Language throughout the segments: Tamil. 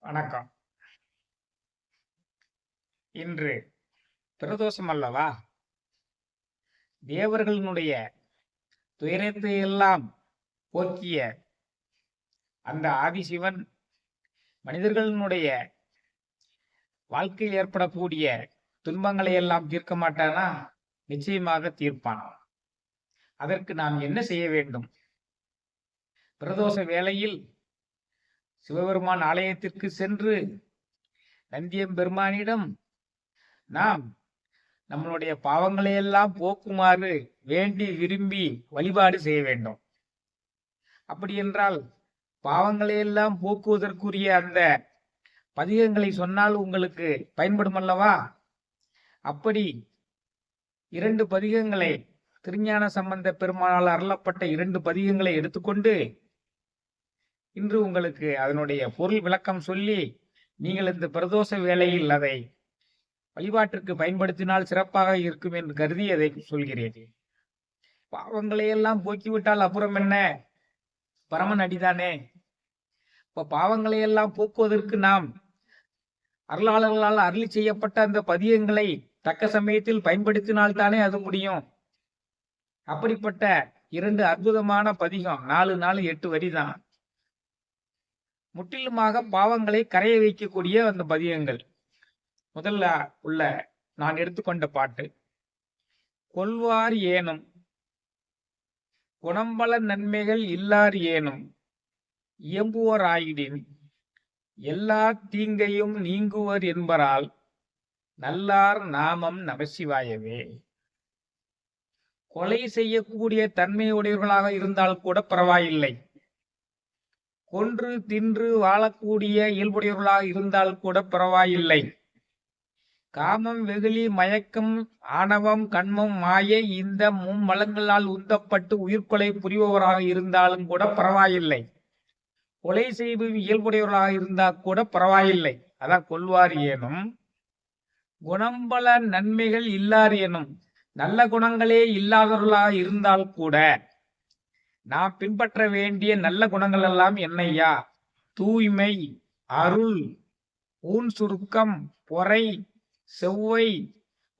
வணக்கம். இன்று பிரதோஷம் அல்லவா? தேவர்களுடைய துயரத்தை எல்லாம் போக்கிய அந்த ஆதிசிவன் மனிதர்களுடைய வாழ்க்கையில் ஏற்படக்கூடிய துன்பங்களை எல்லாம் தீர்க்க மாட்டானா? நிச்சயமாக தீர்ப்பான். அதற்கு நாம் என்ன செய்ய வேண்டும்? பிரதோஷ வேளையில் சிவபெருமான் ஆலயத்திற்கு சென்று நந்தியம்பெருமானிடம் நாம் நம்மளுடைய பாவங்களை எல்லாம் போக்குமாறு வேண்டி விரும்பி வழிபாடு செய்ய வேண்டும். அப்படி என்றால் பாவங்களை எல்லாம் போக்குவதற்குரிய அந்த பதிகங்களை சொன்னால் உங்களுக்கு பயன்படும் அல்லவா? அப்படி 2 பதிகங்களை, திருஞான சம்பந்த பெருமானால் அருளப்பட்ட 2 பதிகங்களை எடுத்துக்கொண்டு இன்று உங்களுக்கு அதனுடைய பொருள் விளக்கம் சொல்லி நீங்கள் இந்த பிரதோஷ வேளையில் அதை வழிபாட்டிற்கு பயன்படுத்தினால் சிறப்பாக இருக்கும் என்று கருதி அதை சொல்கிறேன். பாவங்களை எல்லாம் போக்கிவிட்டால் அப்புறம் என்ன? பரமன் அடிதானே. இப்ப பாவங்களை எல்லாம் போக்குவதற்கு நாம் அருளாளர்களால் அருளி செய்யப்பட்ட அந்த பதியங்களை தக்க சமயத்தில் பயன்படுத்தினால் தானே அது முடியும். அப்படிப்பட்ட 2 அற்புதமான பதிகம், 4 4 8 வரிதான். முற்றிலுமாக பாவங்களை கரைய வைக்கக்கூடிய அந்த பதியங்கள். முதல்ல உள்ள நான் எடுத்துக்கொண்ட பாட்டு, கொள்வார் ஏனும் குணம்பல நன்மைகள் இல்லார் ஏனும் இயம்புவோர் ஆயிடின் எல்லா தீங்கையும் நீங்குவர் என்பரால் நல்லார் நாமம் நமசிவாயவே. கொலை செய்யக்கூடிய தன்மையுடையவர்களாக இருந்தால் கூட பரவாயில்லை, கொன்று தின்று வாழக்கூடிய இயல்புடையவர்களாக இருந்தால் கூட பரவாயில்லை, காமம் வெகுளி மயக்கம் ஆணவம் கண்மம் மாயை இந்த மும்மலங்களால் உந்தப்பட்டு உயிர்கொலை புரிபவராக இருந்தாலும் கூட பரவாயில்லை, கொலை செய்யும் இயல்புடையவர்களாக இருந்தால் கூட பரவாயில்லை. அதான் கொள்வார் ஏனும் குணம்பல நன்மைகள் இல்லார் எனும், நல்ல குணங்களே இல்லாதவர்களாக இருந்தால் கூட நாம் பின்பற்ற வேண்டிய நல்ல குணங்கள் எல்லாம் என்னையா? தூய்மை, அருள், ஊன் சுருக்கம், பொறை, செவ்வை,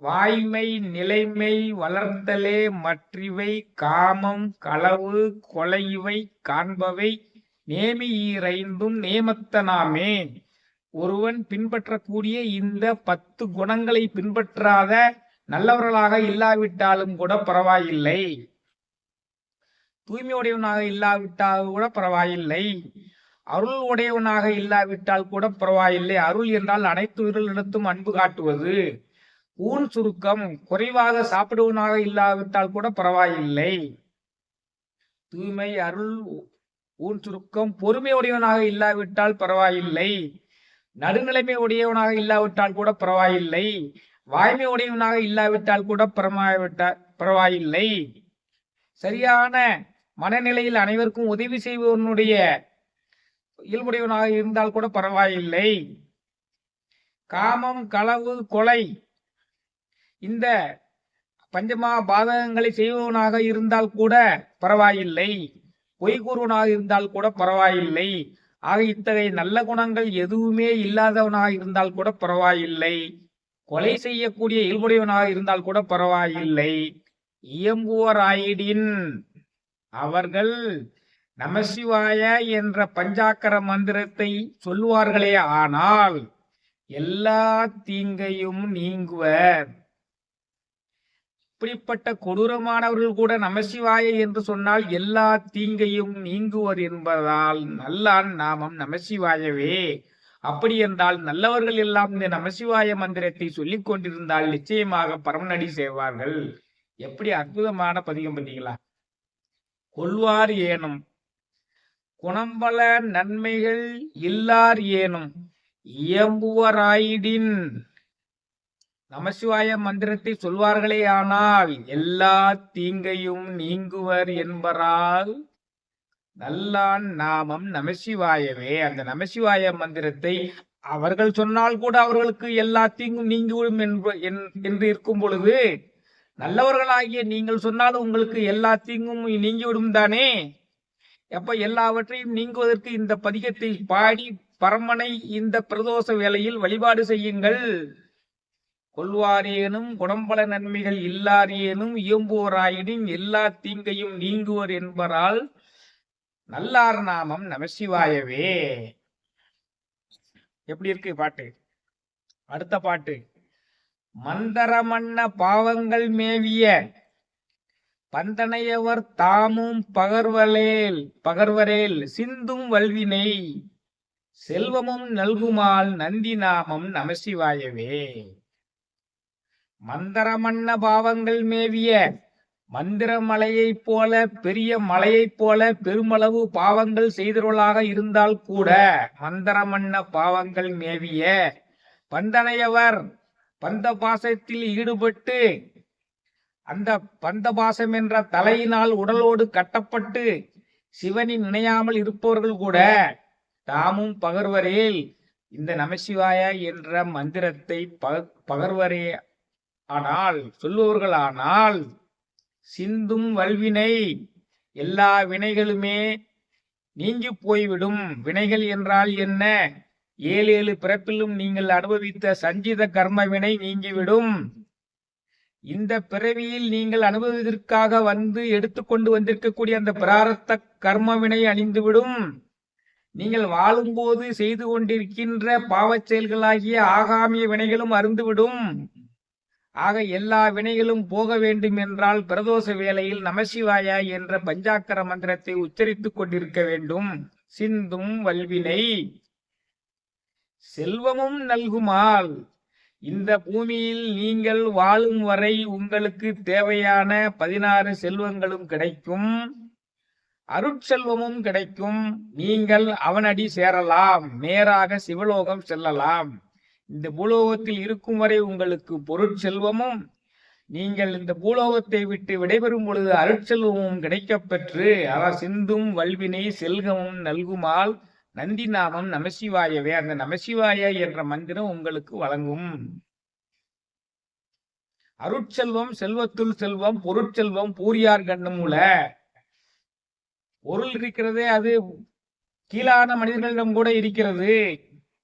வாய்மை, நிலைமை, வளர்த்தலே, மற்றிவை, காமம், களவு, கொலை இவை காண்பவை நேமி ஈரைந்தும் நேமத்தனாமே. ஒருவன் பின்பற்றக்கூடிய இந்த 10 குணங்களை பின்பற்றாத நல்லவர்களாக இல்லாவிட்டாலும் கூட பரவாயில்லை, தூய்மை உடையவனாக இல்லாவிட்டால் கூட பரவாயில்லை, அருள் உடையவனாக இல்லாவிட்டால் கூட பரவாயில்லை. அருள் என்றால் அனைத்து உயிர்களிடத்தும் அன்பு காட்டுவது. ஊன் சுருக்கம், குறைவாக சாப்பிடுவனாக இல்லாவிட்டால் கூட பரவாயில்லை. தூய்மை, அருள், ஊன் சுருக்கம், பொறுமை உடையவனாக இல்லாவிட்டால் பரவாயில்லை, நடுநிலைமை உடையவனாக இல்லாவிட்டால் கூட பரவாயில்லை, வாய்மை உடையவனாக இல்லாவிட்டால் கூட பரவாயில்லை, சரியான மனநிலையில் அனைவருக்கும் உதவி செய்பவனுடைய இயல்புடையவனாக இருந்தால் கூட பரவாயில்லை, காமம் களவு கொலை இந்த பஞ்சமா பாதகங்களை செய்பவனாக இருந்தால் கூட பரவாயில்லை, பொய் கூறுவனாக இருந்தால் கூட பரவாயில்லை. ஆக இத்தகைய நல்ல குணங்கள் எதுவுமே இல்லாதவனாக இருந்தால் கூட பரவாயில்லை, கொலை செய்யக்கூடிய இயல்புடையவனாக இருந்தால் கூட பரவாயில்லை. இயம்புவோர் ஆயிடின், அவர்கள் நமசிவாய என்ற பஞ்சாக்கர மந்திரத்தை சொல்லுவார்களே ஆனால் எல்லா தீங்கையும் நீங்குவர். இப்படிப்பட்ட கொடூரமானவர்கள் கூட நமசிவாய என்று சொன்னால் எல்லா தீங்கையும் நீங்குவர் என்பதால் நல்லான் நாமம் நமசிவாயவே. அப்படி என்றால் நல்லவர்கள் எல்லாம் இந்த நமசிவாய மந்திரத்தை சொல்லிக் கொண்டிருந்தால் நிச்சயமாக பரமநடி செய்வார்கள். எப்படி அற்புதமான பதிகம் பார்த்தீங்களா? கொள்வார் ஏனும் குணம்பல நன்மைகள் இல்லார் ஏனும் இயம்புவராயிடின், நமசிவாய மந்திரத்தை சொல்வார்களே ஆனால் எல்லா தீங்கையும் நீங்குவர் என்பரால் நல்லான் நாமம் நமசிவாயவே. அந்த நமசிவாய மந்திரத்தை அவர்கள் சொன்னால் கூட அவர்களுக்கு எல்லா தீங்கும் நீங்கிவிடும் என்று இருக்கும் பொழுது நல்லவர்களாகிய நீங்கள் சொன்னாலும் உங்களுக்கு எல்லா தீங்கும் நீங்கிவிடும் தானே. எப்ப எல்லாவற்றையும் நீங்குவதற்கு இந்த பதிகத்தை பாடி பரமனை இந்த பிரதோஷ வேளையில் வழிபாடு செய்யுங்கள். கொள்வாரேனும் குணம்பல நன்மைகள் இல்லாரேனும் இயம்புவோராயினும் எல்லா தீங்கையும் நீங்குவர் என்பரால் நல்லார் நாமம் நமசிவாயவே. எப்படி இருக்கு பாட்டு? அடுத்த பாட்டு. மந்தரமன்ன பாவங்கள் மேவிய பந்தனையவர் தாமும் பகர்வரேல் சிந்தும் வல்வினை செல்வமும் நல்குமால் நந்தி நாமம் நமசிவாயவே. மந்தரமன்ன பாவங்கள் மேவிய, மந்திர மலையைப் போல பெரிய மலையைப் போல பெருமளவு பாவங்கள் செய்தவர்களாக இருந்தால் கூட மந்தரமன்ன பாவங்கள் மேவிய பந்தனையவர் பந்த பாசத்தில் ஈடுபட்டு அந்த பந்த பாசம் என்ற தலையினால் உடலோடு கட்டப்பட்டு சிவனை நினையாமல் இருப்பவர்கள் கூட தாமும் பகர்வரேல் இந்த நமசிவாய என்ற மந்திரத்தை பகர்வரே ஆனால் சொல்லுவர்களானால் சிந்தும் வல்வினை எல்லா வினைகளுமே நீங்கி போய்விடும். வினைகள் என்றால் என்ன? 7 பிறப்பிலும் நீங்கள் அனுபவித்த சஞ்சித கர்ம வினை நீங்கிவிடும். இந்த பிறவியில் நீங்கள் அனுபவத்திற்காக வந்து எடுத்துக்கொண்டு வந்திருக்கக்கூடிய அந்த பிராரத்த கர்ம வினை அழிந்துவிடும். நீங்கள் வாழும்போது செய்து கொண்டிருக்கின்ற பாவச் செயல்களாகிய ஆகாமிய வினைகளும் அருந்துவிடும். ஆக எல்லா வினைகளும் போக வேண்டும் என்றால் பிரதோஷ வேளையில் நமசிவாய என்ற பஞ்சாக்கர மந்திரத்தை உச்சரித்துக் கொண்டிருக்க வேண்டும். சிந்தும் வல்வினை செல்வமும் நல்குமால், இந்த பூமியில் நீங்கள் வாழும் வரை உங்களுக்கு தேவையான 16 செல்வங்களும் கிடைக்கும், அருட்செல்வமும் கிடைக்கும். நீங்கள் அவனடி சேரலாம், நேராக சிவலோகம் செல்லலாம். இந்த பூலோகத்தில் இருக்கும் வரை உங்களுக்கு பொருட்செல்வமும், நீங்கள் இந்த பூலோகத்தை விட்டு விடைபெறும் பொழுது அருட்செல்வமும் கிடைக்கப்பெற்று சிந்தும் வல்வினை செல்வமும் நல்குமால் நந்தி நாமம் நமசிவாயவே. அந்த நமசிவாய என்ற மந்திரம் உங்களுக்கு வழங்கும். அருட்செல்வம் செல்வத்துள் செல்வம், பொருட்செல்வம் பூரியார் கண்ணுமுல. பொருள் இருக்கிறதே அது கீழான மனிதர்களிடம் கூட இருக்கிறது.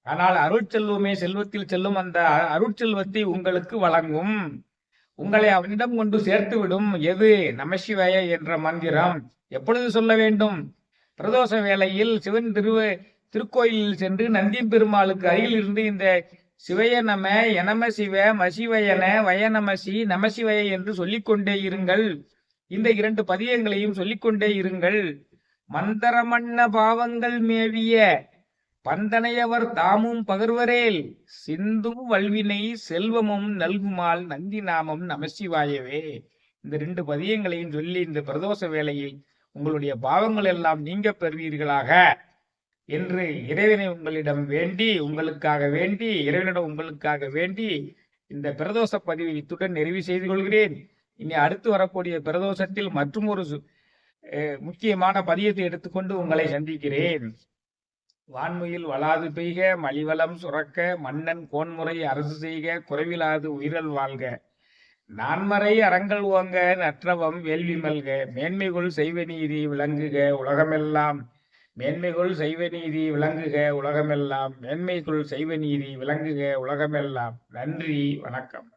ஆனால் அருட்செல்வமே செல்வத்தில் செல்லும். அந்த அருட்செல்வத்தை உங்களுக்கு வழங்கும், உங்களை அவனிடம் கொண்டு சேர்த்துவிடும். எது? நமசிவாய என்ற மந்திரம். எப்பொழுது சொல்ல வேண்டும்? பிரதோஷ வேளையில் சிவன் திருக்கோயிலில் சென்று நந்தி பெருமாளுக்கு அருகில் இருந்து இந்த சிவய நம எனம சிவ மசிவயன வயநமசி நமசிவய என்று சொல்லிக்கொண்டே இருங்கள். இந்த 2 பதியங்களையும் சொல்லிக்கொண்டே இருங்கள். மந்தரமன்ன பாவங்கள் மேவிய பந்தனையவர் தாமும் பகர்வரேல் சிந்தும் வல்வினை செல்வமும் நல்குமால் நந்தி நாமம் நமசிவாயவே. இந்த 2 பதியங்களையும் சொல்லி இந்த பிரதோஷ வேளையில் உங்களுடைய பாவங்கள் எல்லாம் நீங்க பெறுவீர்களாக என்று இறைவனை உங்களிடம் வேண்டி, உங்களுக்காக வேண்டி, இறைவனிடம் உங்களுக்காக வேண்டி இந்த பிரதோஷ பதிவை இத்துடன் நிறைவு செய்து கொள்கிறேன். இனி அடுத்து வரக்கூடிய பிரதோஷத்தில் மற்றும் ஒரு முக்கியமான பதியத்தை எடுத்துக்கொண்டு உங்களை சந்திக்கிறேன். வான்முயில் வளாது பெய்க, மலிவளம் சுரக்க, மன்னன் கோன்முறை அரசு செய்க, குறைவிலாது உயிரல் வாழ்க, நான்மறை அறங்கள் ஓங்க, நற்றவம் வேள்வி மல்க, மேன்மைகொள் செய்வ நீதி விளங்குக உலகமெல்லாம், மேன்மைகொள் செய்வ நீதி விளங்குக உலகமெல்லாம், மேன்மைகொள் செய்வ நீதி விளங்குக உலகமெல்லாம். நன்றி, வணக்கம்.